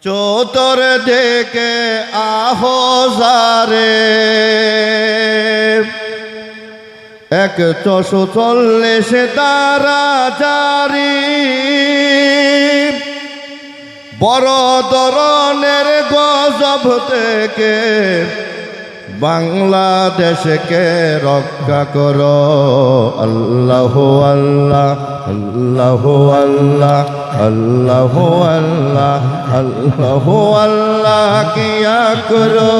চতুর দিকে আহজারে 140 তারা জারি বড় ধরনের গজব থেকে বাংলাদেশকে রক্ষা করো। আল্লাহ আল্লাহ আল্লাহ আল্লাহ আল্লাহ আল্লাহ আল্লাহ আল্লাহ কিয়া করো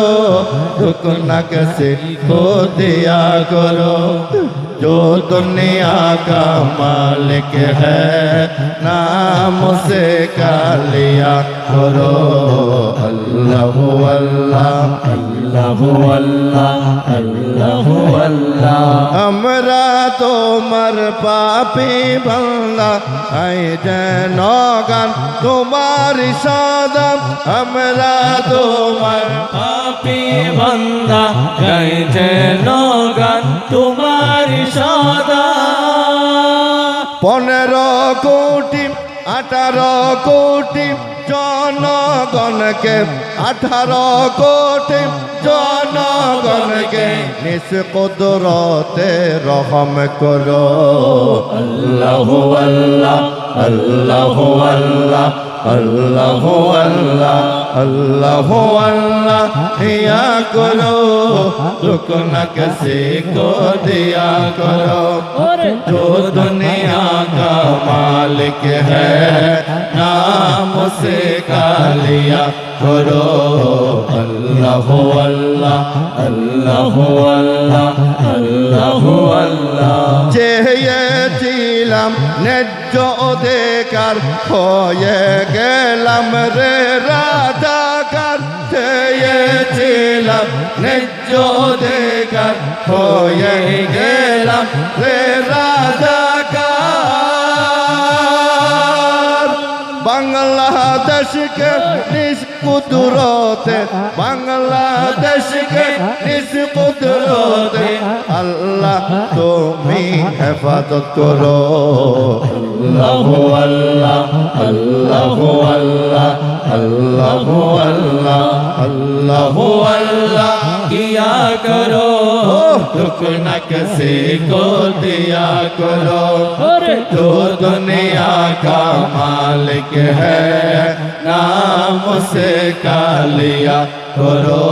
রুকনা कैसे को दिया करो जो दुनिया का मालिक है नाम से का लिया करो। अल्लाह अल्लाह अल्लाह अल्लाह अल्लाह अल्लाह हमरा তোমার পাপী বান্দা আই যেন গান তোমার সদা আমরা তোমার পাপী বান্দা গাই যেন গান তোমার সদা। 15 কোটি 18 কোটি জনগণকে 18 কোটি জনগণকে নিজ কুদরতে রহম করো। আল্লাহ আল্লাহ আল্লাহ আল্লাহ अल्लाह अल्लाह अल्लाह अल्लाह किया करो रुकना किसी को दिया करो जो दुनिया का मालिक है नाम से का लिया करो। अल्लाह अल्लाह अल्लाह अल्लाह अल्लाह अल्लाह চেয়েছিলাম ন্যায্য অধিকার হয়ে গেলাম রে রাজাকার। চেয়েছিলাম ন্যায্য অধিকার হয়ে গেলাম রে রাজাকার। বাংলাদেশকে নিজ কুদরতে বাংলাদেশকে নিজ কুদরতে আল্লাহ তুমি হেফাজত করো। আল্লাহ আল্লাহ আল্লাহ আল্লাহ আল্লাহ আল্লাহ আল্লাহ আল্লাহ किया करो रुकना किसी को दिया करो जो दुनिया का मालिक है नाम से का लिया करो।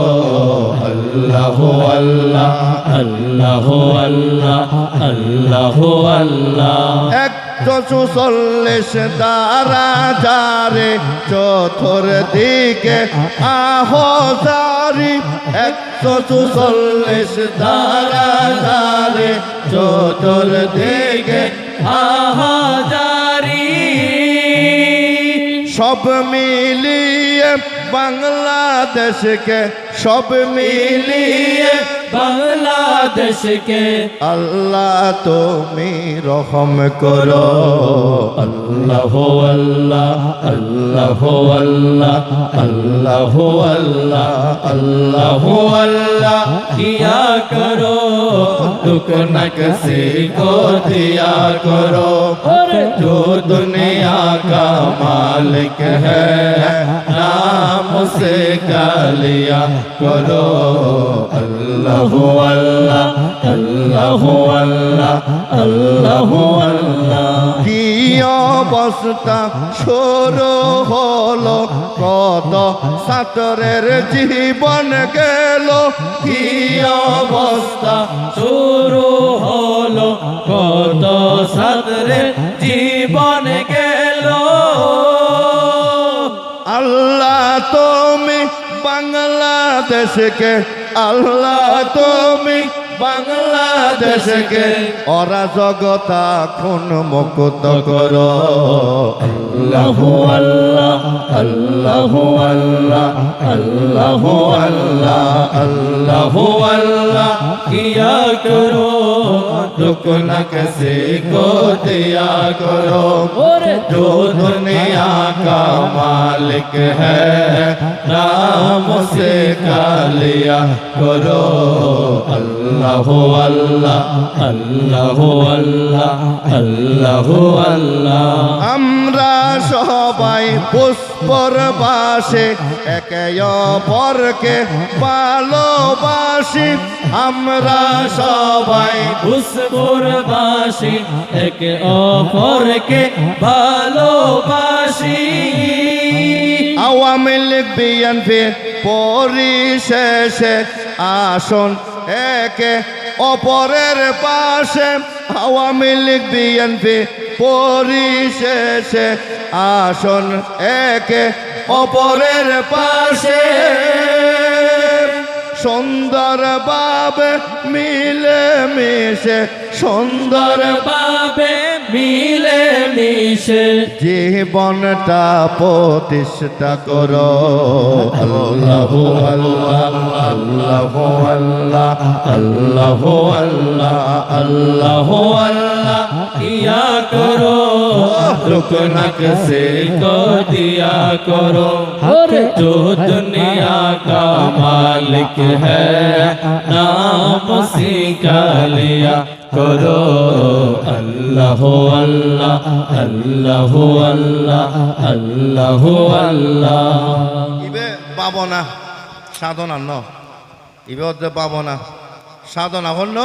अल्लाह अल्लाह अल्लाह अल्लाह अल्लाह अल्लाह 140 তারা জারে চতুর্দিকে আহজারি 140 তারা জারে চতুর্দিকে আহাজারি সব মিলিয়ে বাংলাদেশকে সব মিলিয়ে बांग्लादेश के আল্লাহ তুমি রহম করো। अल्लाह अल्लाह अल्लाह अल्लाह अल्लाह अल्लाह अल्लाह अल्लाह किया करो रुकना किसी को दिया करो जो दुनिया का मालिक है नाम से का लिया करो। अल्लाह अल्लाह अल्लाह अल्लाह अल्लाह अल्लाह की অবস্থা শুরু হলো কত ছাত্রের জীবন গেল। কি অবস্থা শুরু হলো কত ছাত্রের জীবন গেল। আল্লাহ তুমি বাংলাদেশকে আল্লাহ তুমি বাংলাদেশকে অরাজকতা খুন মুক্ত করো। अल्लाह अल्लाह अल्लाह अल्लाह अल्लाह अल्लाह अल्लाह अल्लाह किया करो रुकना किसी को दिया करो जो दुनिया का मालिक है नाम से का लिया करो। अल्लाह আল্লাহু আল্লাহ আল্লাহু আল্লাহ আল্লাহু আল্লাহ আমরা সবাই পুষ্পর বাসে একে অপরকে ভালোবাসি আমরা সবাই পুষ্পরবাসী একে অপরকে ভালোবাসি আওয়ামী লীগ বিএনপি পরিশেষে আসন একে অপরের পাশে আওয়ামী লীগ বিএনপি পরিশেষে আসন একে অপরের পাশে সুন্দর ভাবে মিলে মিশে সুন্দর ভাবে মিলে মিশে জীবনটা প্রতিষ্ঠা করো আল্লাহু আল্লাহ আল্লাহু আল্লাহ আল্লাহু আল্লাহ আল্লাহু আল্লাহ কিয়া করো रुकनक से को दिया करो जो दुनिया का मालिक है नाम उसी का लिया करो अल्लाह अल्लाह अल्लाह अल्लाह अल्लाह अल्लाह ইবে পাবনা সাধনা ন ইবে পাবনা সাধনা হল